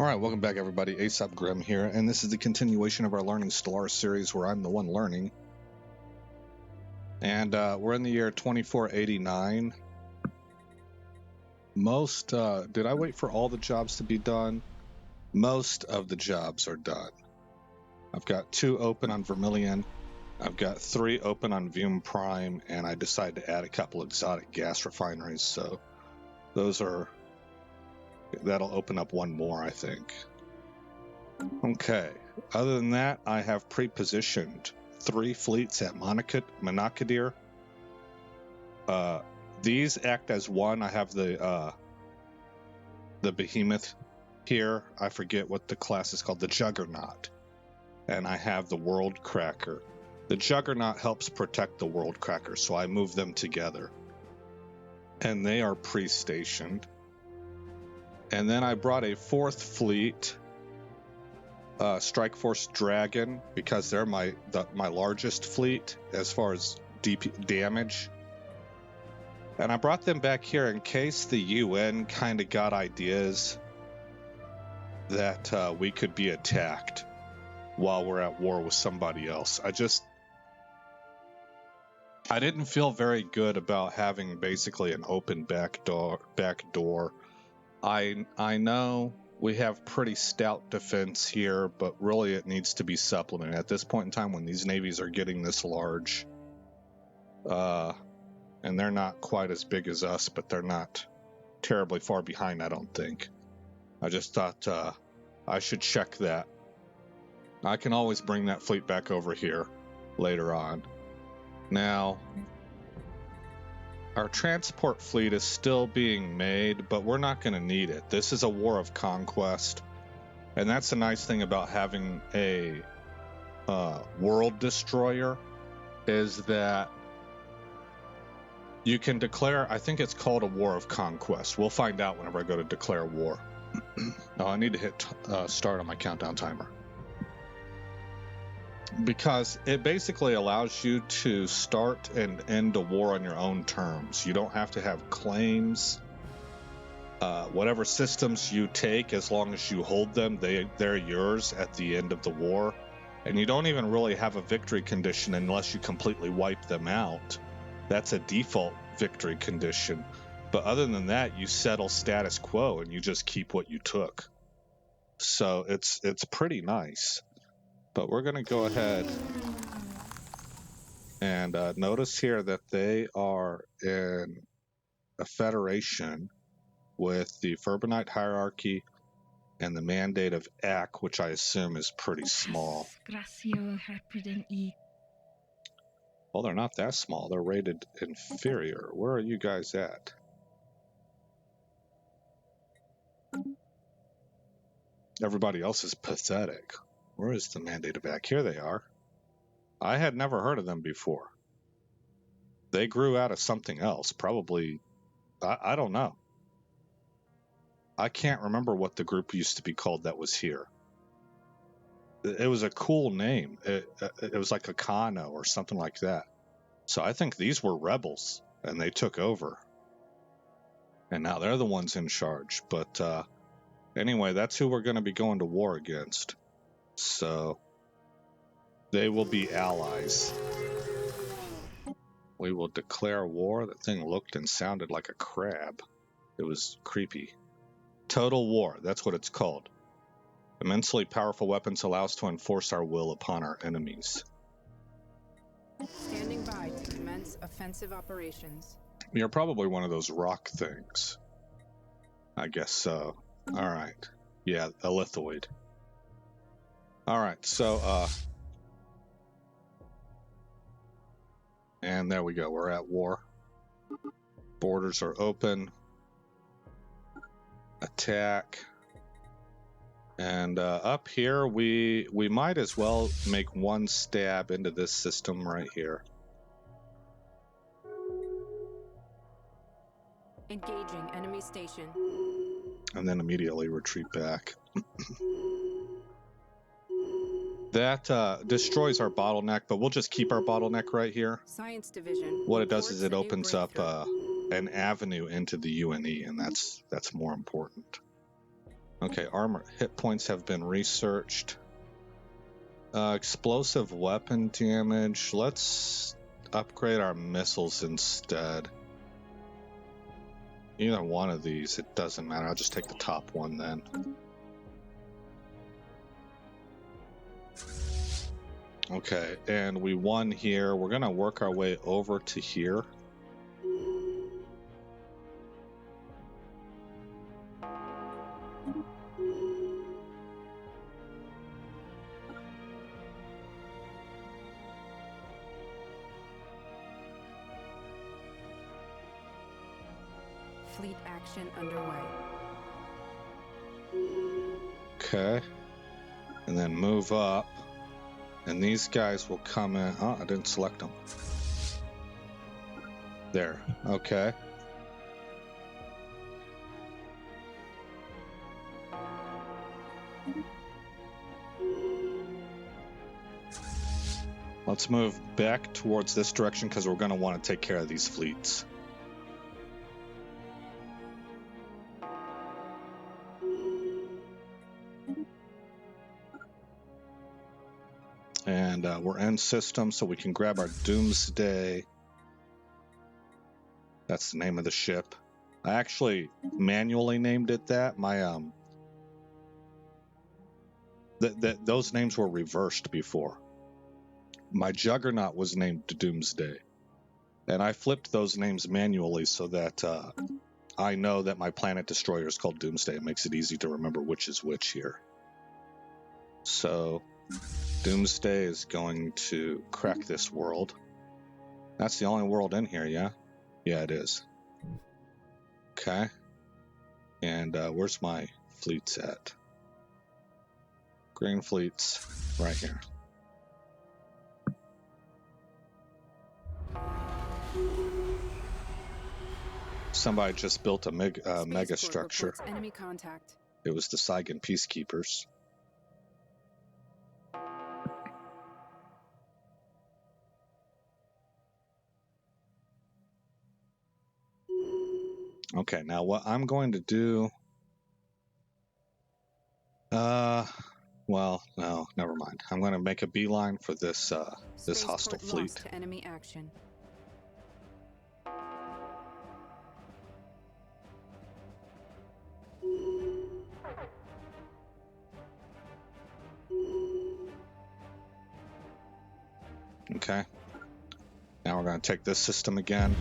Alright, welcome back everybody, Aesop Grimm here, and this is the continuation of our Learning Stellaris series where I'm the one learning. And we're in the year 2489. Did I wait for all the jobs to be done? Most of the jobs are done. I've got 2 open on Vermilion, I've got 3 open on Vume Prime, and I decided to add a couple exotic gas refineries, so that'll open up 1 more, I think. Okay, other than that, I have pre-positioned 3 fleets at Monacadir. These act as one. I have the Behemoth here. I forget what the class is called, the Juggernaut. And I have the World Cracker. The Juggernaut helps protect the World Cracker, so I move them together. And they are pre-stationed. And then I brought a 4th fleet, Strike Force Dragon, because they're my largest fleet as far as damage. And I brought them back here in case the UN kind of got ideas that we could be attacked while we're at war with somebody else. I didn't feel very good about having basically an open back door. I know we have pretty stout defense here, but really it needs to be supplemented. At this point in time, when these navies are getting this large, and they're not quite as big as us, but they're not terribly far behind, I don't think. I just thought I should check that. I can always bring that fleet back over here later on. Now, our transport fleet is still being made, but we're not going to need it. This is a war of conquest, and that's the nice thing about having a world destroyer, is that you can declare, I think it's called a war of conquest. We'll find out whenever I go to declare war. Oh, I need to hit start on my countdown timer. Because it basically allows you to start and end a war on your own terms. You don't have to have claims. Whatever systems you take, as long as you hold them, they're yours at the end of the war. And you don't even really have a victory condition unless you completely wipe them out. That's a default victory condition. But other than that, you settle status quo and you just keep what you took. So it's pretty nice. But we're going to go ahead and notice here that they are in a federation with the Furbanite hierarchy and the mandate of Ak, which I assume is pretty small. Well, they're not that small. They're rated inferior. Where are you guys at? Everybody else is pathetic. Where is the mandate of Ak? Here they are. I had never heard of them before. They grew out of something else. Probably, I don't know. I can't remember what the group used to be called that was here. It was a cool name. It was like a Kano or something like that. So I think these were rebels, and they took over. And now they're the ones in charge. But anyway, that's who we're going to be going to war against. So they will be allies. We will declare war. That thing looked and sounded like a crab. It was creepy. Total war, that's what it's called. Immensely powerful weapons allow us to enforce our will upon our enemies. Standing by to commence offensive operations. You're probably one of those rock things. I guess so. Alright. Yeah, a lithoid. Alright, so, and there we go, we're at war. Borders are open. Attack. And up here, we might as well make 1 stab into this system right here. Engaging enemy station. And then immediately retreat back. That destroys our bottleneck, but we'll just keep our bottleneck right here. Science division. What it does is it opens up an avenue into the UNE, and that's more important. Okay, armor hit points have been researched. Explosive weapon damage. Let's upgrade our missiles instead. Either one of these, it doesn't matter. I'll just take the top one then. Okay, and we won here. We're gonna work our way over to here. Fleet action underway. Okay. And then move up. And these guys will come in. Oh, I didn't select them. There. Okay. Let's move back towards this direction because we're going to want to take care of these fleets. And we're in system, so we can grab our Doomsday. That's the name of the ship. I actually manually named it that. My those names were reversed before. My Juggernaut was named Doomsday, and I flipped those names manually so that I know that my planet destroyer is called Doomsday. It makes it easy to remember which is which here. So Doomsday is going to crack this world. That's the only world in here, yeah? Yeah, it is. Okay. And where's my fleets at? Green fleets, right here. Somebody just built a mega structure. Enemy contact. It was the Saigon Peacekeepers. Okay, now what I'm going to do... well, no, never mind. I'm going to make a beeline for this this hostile fleet. Lost to enemy action. Okay. Now we're going to take this system again.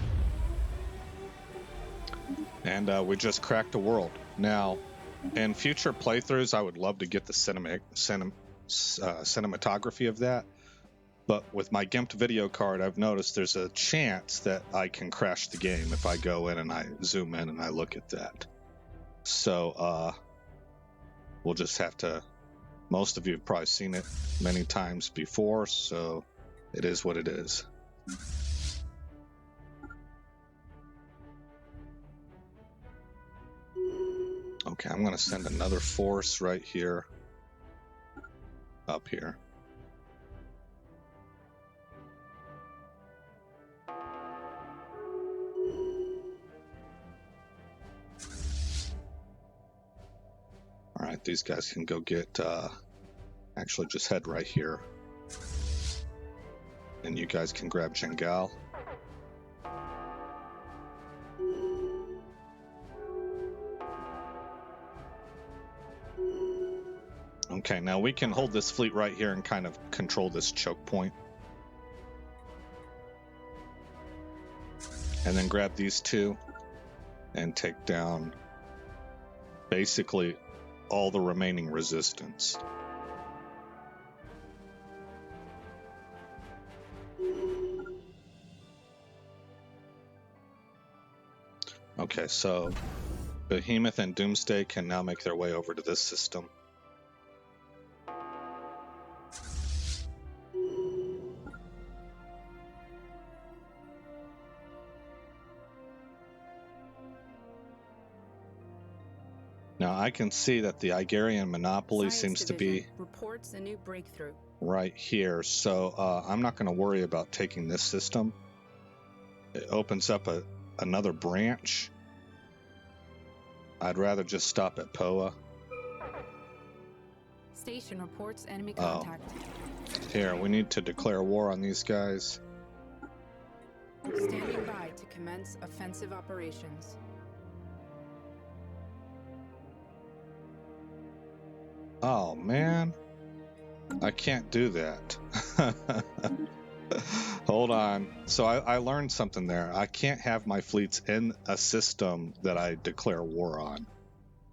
And we just cracked a world. Now, in future playthroughs, I would love to get the cinematography of that. But with my gimped video card, I've noticed there's a chance that I can crash the game if I go in and I zoom in and I look at that. So we'll just have to... Most of you have probably seen it many times before, so it is what it is. Okay, I'm going to send another force right here, up here. All right, these guys can go get, actually just head right here. And you guys can grab Jengal. Okay, now we can hold this fleet right here and kind of control this choke point. And then grab these two and take down basically all the remaining resistance. Okay, so Behemoth and Doomsday can now make their way over to this system. Now I can see that the Igarian monopoly seems to be reports a new breakthrough right here, so I'm not going to worry about taking this system. It opens up another branch. I'd rather just stop at Poa. Station reports enemy Oh. contact. Here, we need to declare war on these guys. Standing by to commence offensive operations. Oh, man. I can't do that. Hold on. So I learned something there. I can't have my fleets in a system that I declare war on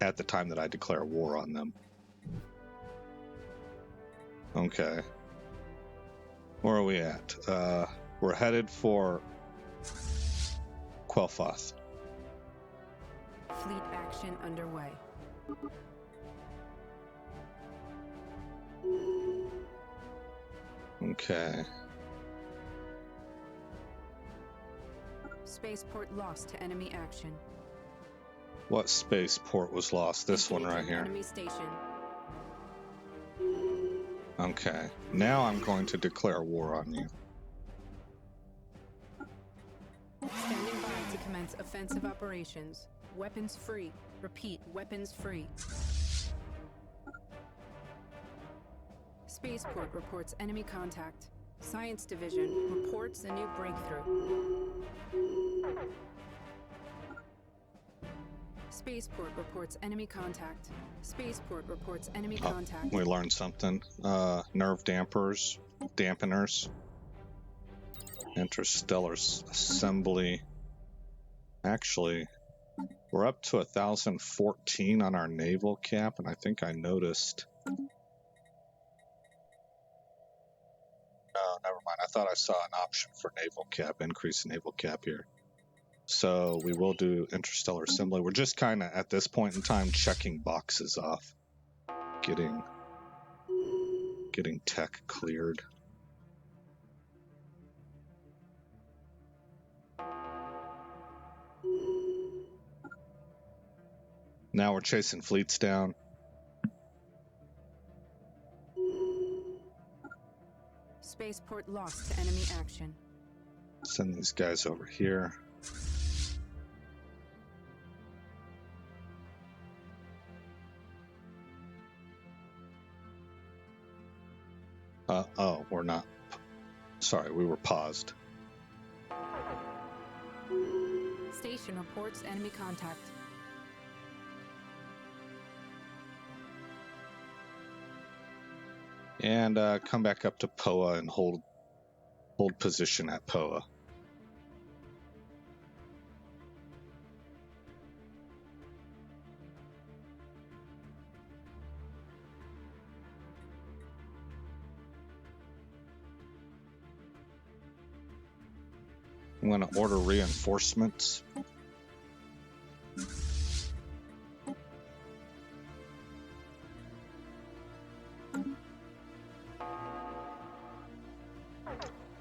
at the time that I declare war on them. Okay. Where are we at? We're headed for Quel'Thoth. Fleet action underway. Okay. Spaceport lost to enemy action. What spaceport was lost? This one right here. Enemy station. Okay. Now I'm going to declare war on you. Standing by to commence offensive operations. Weapons free. Repeat, weapons free. Spaceport reports enemy contact. Science Division reports a new breakthrough. Spaceport reports enemy contact. Spaceport reports enemy contact. We learned something. Nerve dampeners. Interstellar assembly. Actually, we're up to 1,014 on our naval cap, and I think I noticed. No, never mind. I thought I saw an option for naval cap, increase naval cap here. So we will do interstellar assembly. We're just kind of, at this point in time, checking boxes off. Getting tech cleared. Now we're chasing fleets down. Spaceport lost to enemy action. Send these guys over here. Oh, we're not. Sorry, we were paused. Station reports enemy contact. And come back up to POA and hold position at POA. I'm going to order reinforcements.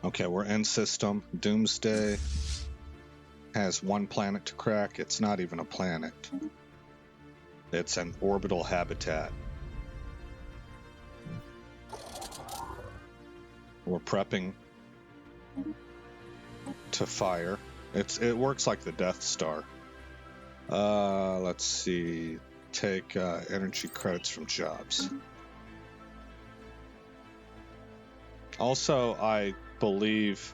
Okay, we're in system. Doomsday has one planet to crack. It's not even a planet. It's an orbital habitat. We're prepping to fire. It works like the Death Star. Let's see. Take energy credits from jobs. Also, I believe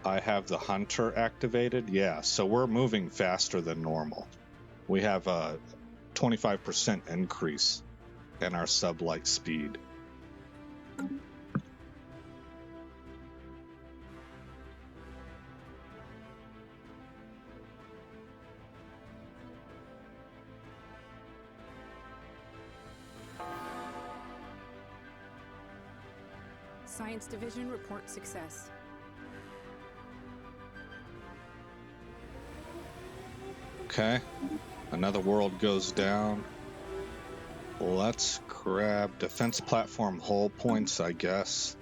I have the Hunter activated. Yeah, so we're moving faster than normal. We have a 25% increase in our sublight speed. Science Division reports success. Okay, another world goes down. Let's grab defense platform hull points, I guess.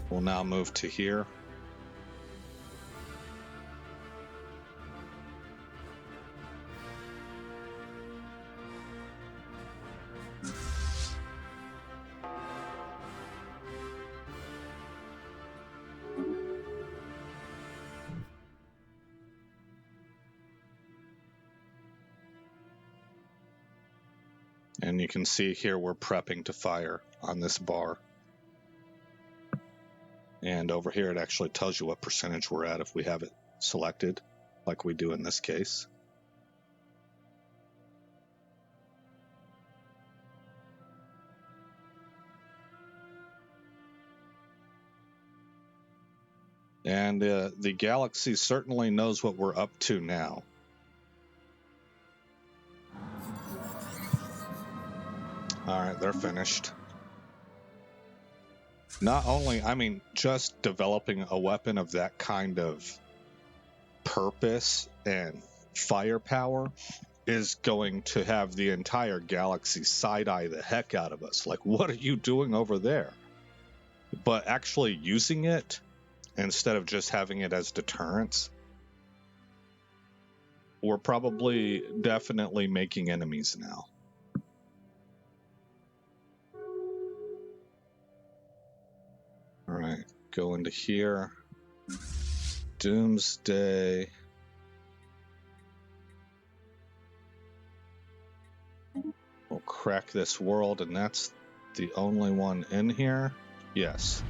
We'll now move to here. And you can see here we're prepping to fire on this bar. And over here it actually tells you what percentage we're at if we have it selected, like we do in this case. And the galaxy certainly knows what we're up to now. All right, they're finished. Not only, I mean, just developing a weapon of that kind of purpose and firepower is going to have the entire galaxy side-eye the heck out of us. Like, what are you doing over there? But actually using it instead of just having it as deterrence, we're probably definitely making enemies now. All right, go into here. Doomsday. We'll crack this world, and that's the only one in here. Yes.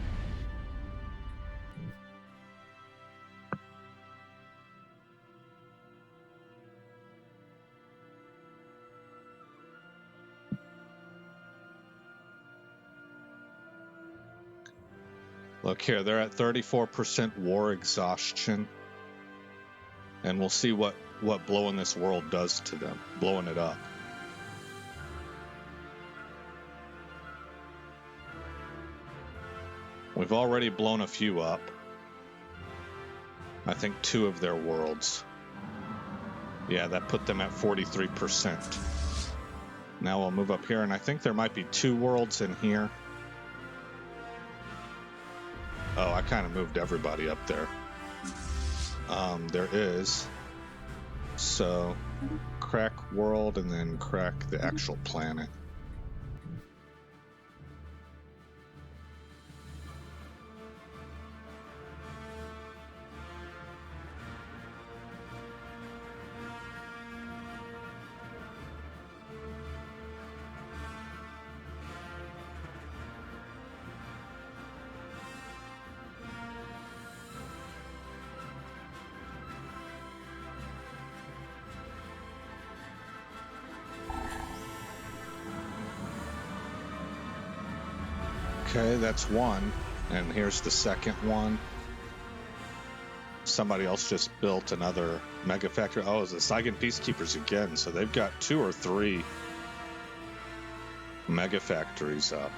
Look here, they're at 34% war exhaustion. And we'll see what blowing this world does to them, blowing it up. We've already blown a few up. I think 2 of their worlds. Yeah, that put them at 43%. Now we'll move up here, and I think there might be 2 worlds in here. Oh, I kind of moved everybody up there. There is. So, crack world and then crack the actual planet. Okay, that's one. And here's the second one. Somebody else just built another mega factory. Oh, it's the Saigon Peacekeepers again. So they've got 2 or 3 mega factories up.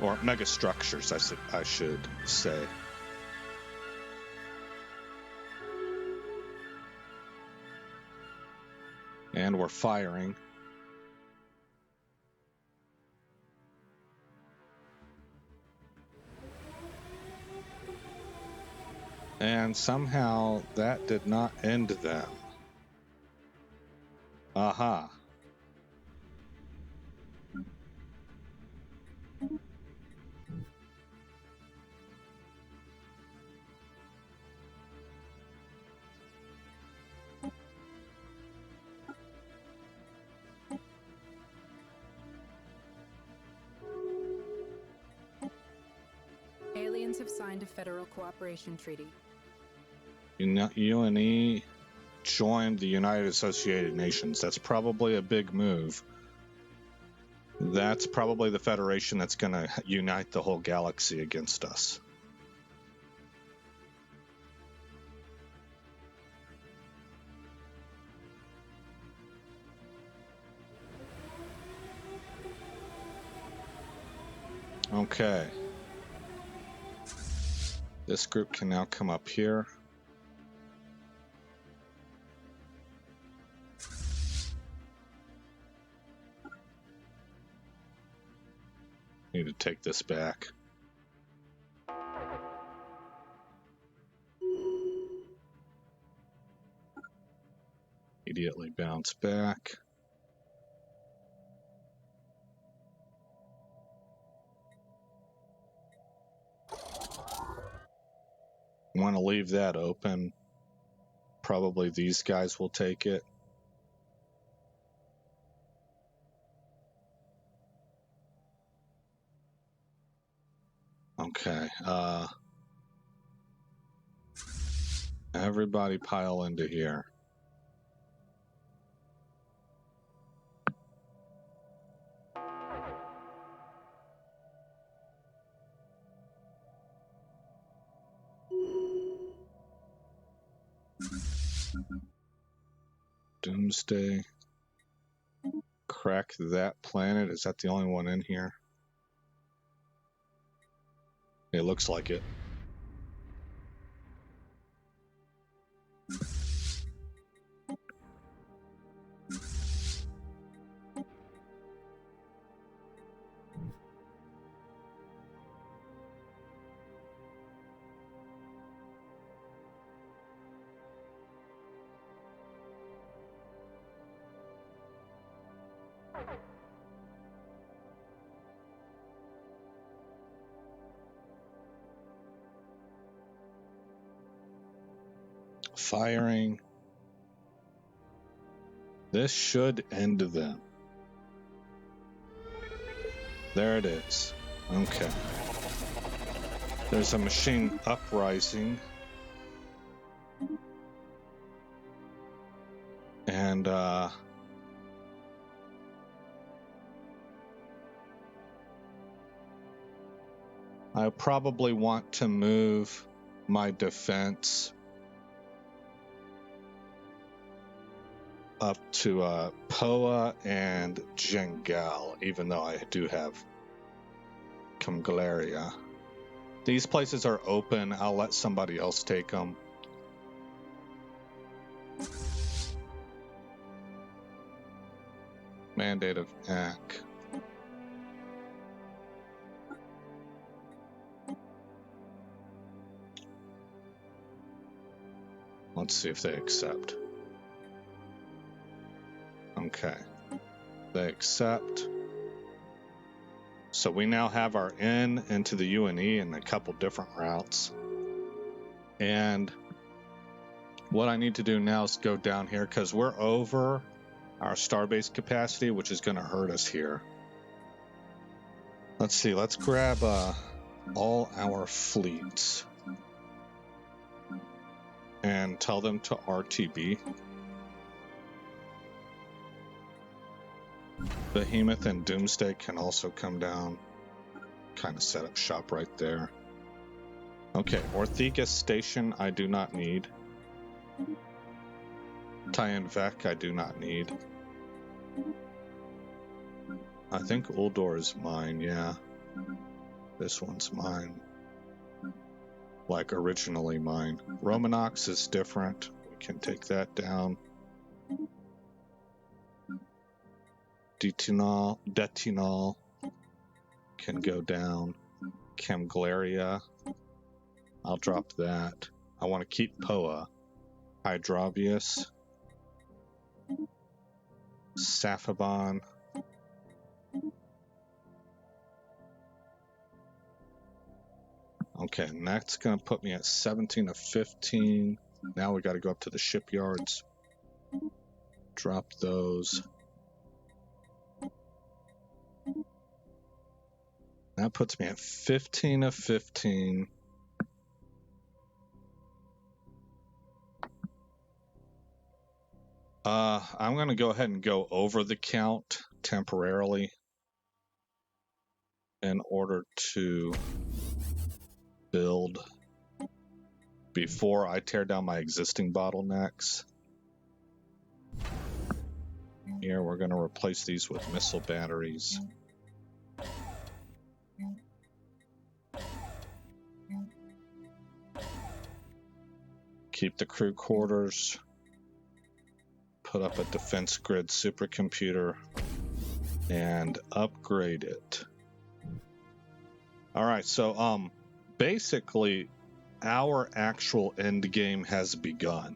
Or mega structures, I should say. And we're firing. And somehow that did not end them. Aha. Aliens have signed a federal cooperation treaty. UNE joined the United Associated Nations. That's probably a big move. That's probably the Federation that's going to unite the whole galaxy against us. Okay. This group can now come up here. Need to take this back. Immediately bounce back. Want to leave that open. Probably these guys will take it. Okay. Everybody pile into here. Doomsday. Crack that planet. Is that the only one in here? It looks like it. Firing. This should end them. There it is. Okay. There's a machine uprising. And, I probably want to move my defense up to Poa and Jengal, even though I do have Comglaria. These places are open. I'll let somebody else take them. Mandate of Ak. Let's see if they accept. Okay. They accept. So we now have our in into the UNE in a couple different routes. And what I need to do now is go down here because we're over our starbase capacity, which is going to hurt us here. Let's see. Let's grab all our fleets and tell them to RTB. Behemoth and Doomsday can also come down. Kind of set up shop right there. Okay, Orthegas Station I do not need. Tyan Vec I do not need. I think Uldor is mine, yeah. This one's mine. Like originally mine. Romanox is different. We can take that down. Detinol can go down. Camglaria, I'll drop that. I want to keep Poa. Hydrovius. Saphibon. Okay, and that's going to put me at 17 of 15. Now we got to go up to the shipyards. Drop those. That puts me at 15 of 15. I'm going to go ahead and go over the count temporarily in order to build before I tear down my existing bottlenecks. Here, we're going to replace these with missile batteries. Keep the crew quarters. Put up a defense grid supercomputer and upgrade it. All right, so basically our actual end game has begun,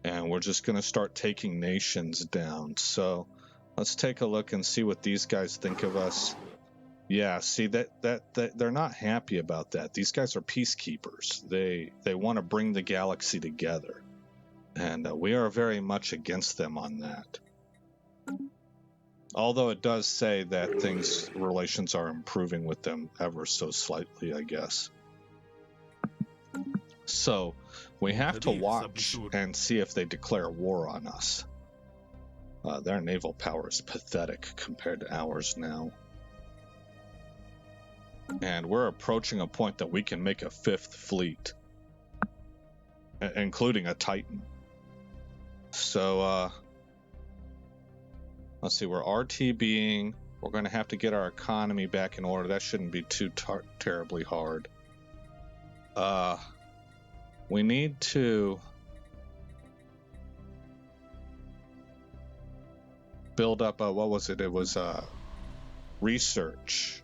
and we're just going to start taking nations down. So let's take a look and see what these guys think of us. Yeah, see that they're not happy about that. These guys are peacekeepers. They want to bring the galaxy together. And we are very much against them on that. Although it does say that relations are improving with them ever so slightly, I guess. So we have to watch and see if they declare war on us. Their naval power is pathetic compared to ours now. And we're approaching a point that we can make a 5th fleet, including a Titan. So, let's see, we're RTBing. We're going to have to get our economy back in order. That shouldn't be too terribly hard. We need to build up, what was it? It was research.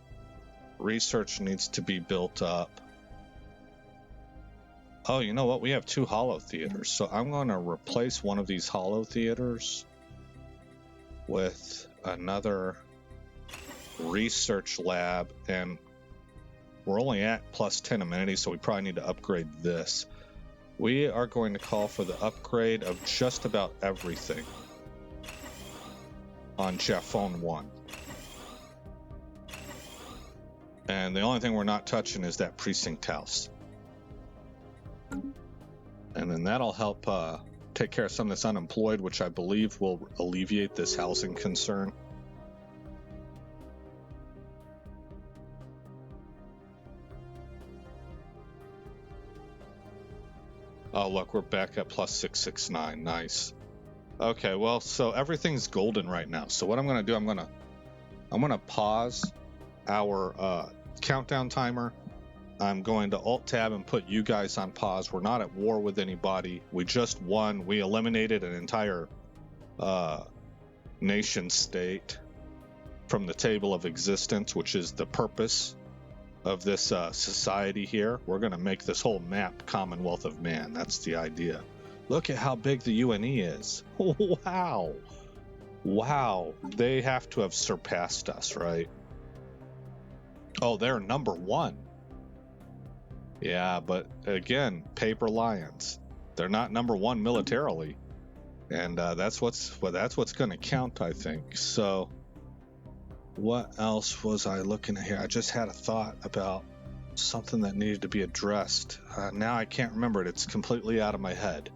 Research needs to be built up. Oh, you know what? We have 2 holo theaters. So I'm going to replace one of these holo theaters with another research lab. And we're only at plus 10 amenities, so we probably need to upgrade this. We are going to call for the upgrade of just about everything on Jaffone 1. And the only thing we're not touching is that precinct house. And then that'll help take care of some of this unemployed, which I believe will alleviate this housing concern. Oh, look, we're back at plus 669. Nice. Okay, well, so everything's golden right now. So what I'm going to do, I'm going to pause our countdown timer. I'm going to Alt-Tab and put you guys on pause. We're not at war with anybody. We just won. We eliminated an entire nation state from the table of existence, which is the purpose of this society here. We're going to make this whole map Commonwealth of Man. That's the idea. Look at how big the UNE is. Wow. Wow. They have to have surpassed us, right? Oh, they're number 1. Yeah, but again, paper lions. They're not number 1 militarily, and that's what's going to count, I think. So, what else was I looking at here? I just had a thought about something that needed to be addressed. Now I can't remember it. It's completely out of my head.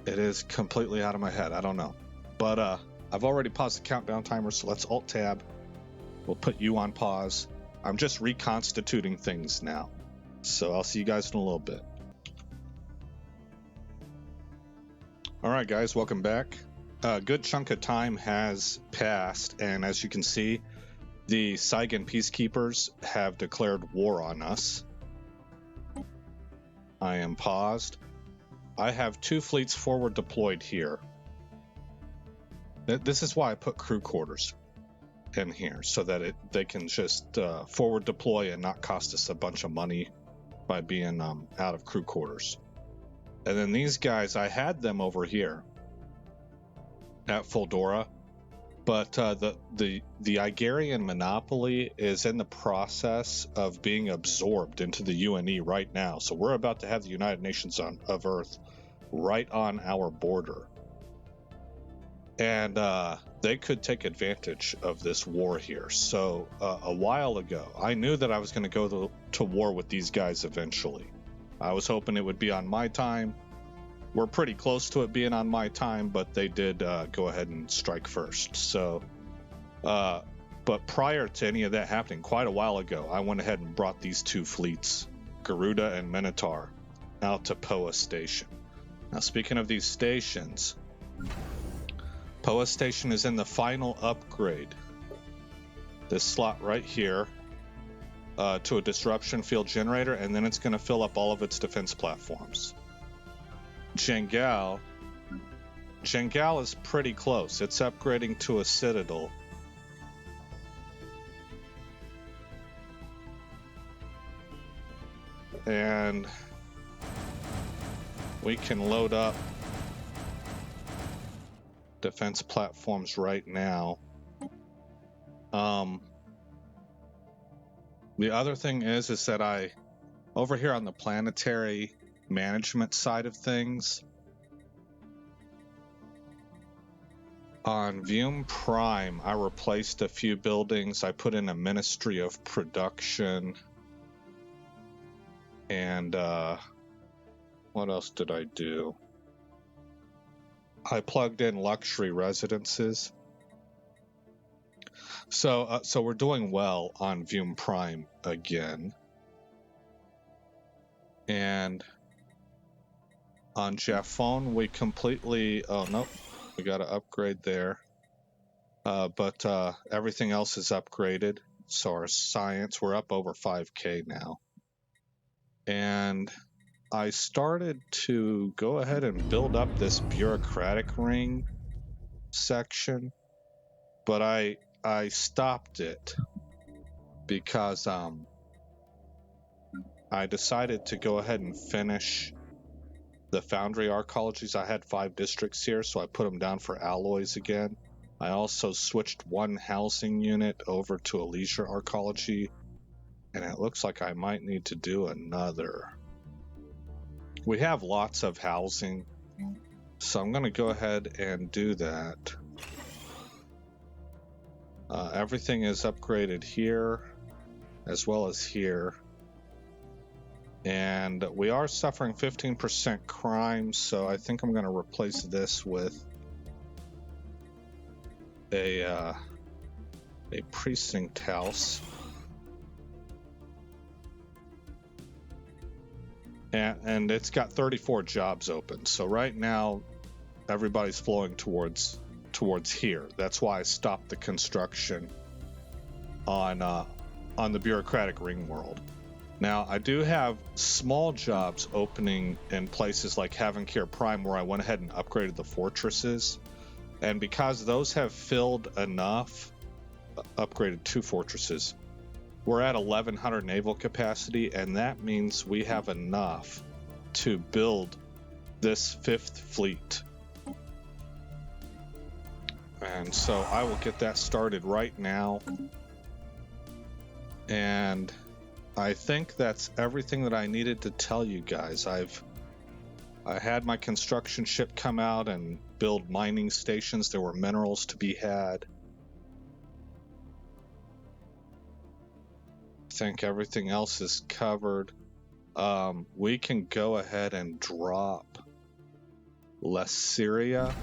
It is completely out of my head. I don't know, but I've already paused the countdown timer, so let's Alt-Tab. We'll put you on pause. I'm just reconstituting things now. So I'll see you guys in a little bit. All right, guys, welcome back. A good chunk of time has passed, and as you can see, the Saigon peacekeepers have declared war on us. I am paused. I have 2 fleets forward deployed here. This is why I put crew quarters in here, so that they can just forward deploy and not cost us a bunch of money by being out of crew quarters. And then these guys, I had them over here at Foldora, but the Igarian monopoly is in the process of being absorbed into the UNE right now. So we're about to have the United Nations of Earth right on our border. And they could take advantage of this war here. So a while ago, I knew that I was going to go to war with these guys eventually. I was hoping it would be on my time. We're pretty close to it being on my time, but they did go ahead and strike first. So, but prior to any of that happening, quite a while ago, I went ahead and brought these 2 fleets, Garuda and Minotaur, out to Poa Station. Now, speaking of these stations, Poa Station is in the final upgrade. This slot right here to a disruption field generator, and then it's going to fill up all of its defense platforms. Jengal is pretty close. It's upgrading to a citadel. And we can load up defense platforms right now. The other thing is that over here on the planetary management side of things, On Vume Prime, I replaced a few buildings. I put in a Ministry of Production. And what else did I do? I plugged in luxury residences. So we're doing well on Vume Prime again. And on Jaffone, we completely... Oh, nope. We got to upgrade there. But everything else is upgraded. So our science, we're up over 5K now. And I started to go ahead and build up this bureaucratic ring section. But I stopped it because I decided to go ahead and finish the foundry arcologies. I had 5 districts here, so I put them down for alloys again. I also switched one housing unit over to a leisure arcology, and it looks like I might need to do another. We have lots of housing, so I'm going to go ahead and do that. Everything is upgraded here as well as here. And we are suffering 15% crime, so I think I'm going to replace this with a precinct house. And it's got 34 jobs open. So right now, everybody's flowing towards here. That's why I stopped the construction on the bureaucratic ring world. Now, I do have small jobs opening in places like Havankir Prime, where I went ahead and upgraded the fortresses. And because those have filled enough, upgraded 2 fortresses, we're at 1,100 naval capacity, and that means we have enough to build this 5th fleet. And so I will get that started right now. And I think that's everything that I needed to tell you guys. I had my construction ship come out and build mining stations. There were minerals to be had. I think everything else is covered. We can go ahead and drop Syria.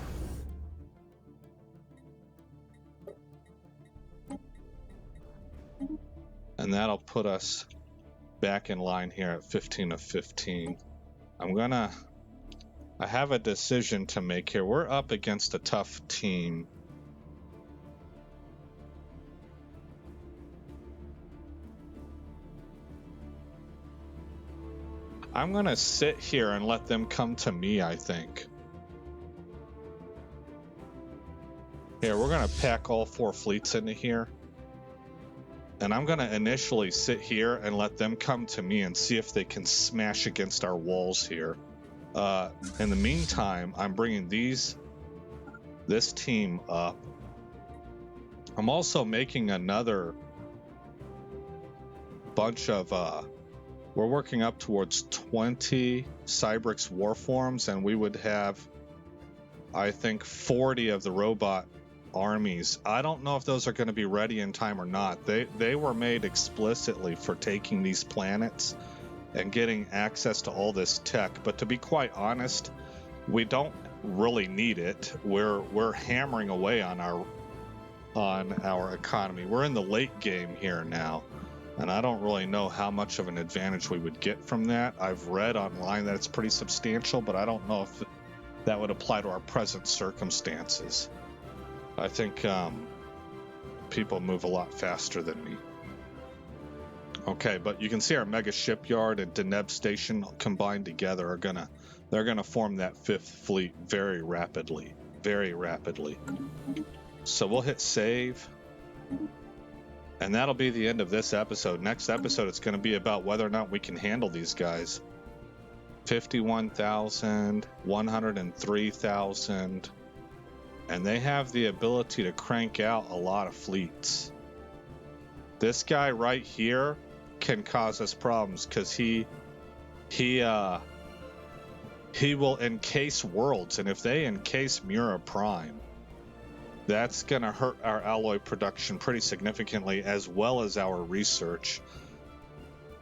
And that'll put us back in line here at 15 of 15. I have a decision to make here. We're up against a tough team. I'm going to sit here and let them come to me, I think. Here, we're going to pack all 4 fleets into here. And I'm going to initially sit here and let them come to me and see if they can smash against our walls here. In the meantime, I'm bringing this team up. I'm also making another bunch of... we're working up towards 20 Cybrix Warforms, and we would have, I think, 40 of the robot armies. I don't know if those are going to be ready in time or not. They were made explicitly for taking these planets and getting access to all this tech, but to be quite honest, we don't really need it. We're hammering away on our economy. We're in the late game here now, and I don't really know how much of an advantage we would get from that. I've read online that it's pretty substantial, but I don't know if that would apply to our present circumstances. I think people move a lot faster than me. Okay, but you can see our mega shipyard and Deneb station combined together they're gonna form that 5th fleet very rapidly. So we'll hit save, and that'll be the end of this episode. Next episode, it's going to be about whether or not we can handle these guys. 51,000, 103,000, and they have the ability to crank out a lot of fleets. This guy right here can cause us problems because he will encase worlds, and if they encase Mura Prime, That's going to hurt our alloy production pretty significantly, as well as our research.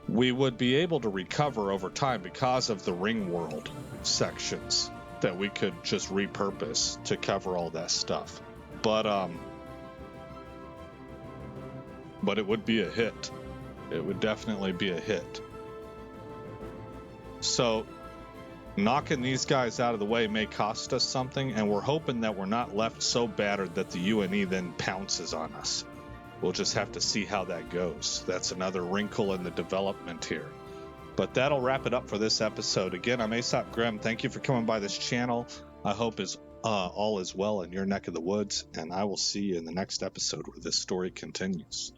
We would be able to recover over time because of the ring world sections that we could just repurpose to cover all that stuff. But it would be a hit. It would definitely be a hit. So knocking these guys out of the way may cost us something, and we're hoping that we're not left so battered that the UNE then pounces on us. We'll just have to see how that goes. That's another wrinkle in the development here. But that'll wrap it up for this episode. Again, I'm Aesop Grimm. Thank you for coming by this channel. I hope all is well in your neck of the woods, and I will see you in the next episode where this story continues.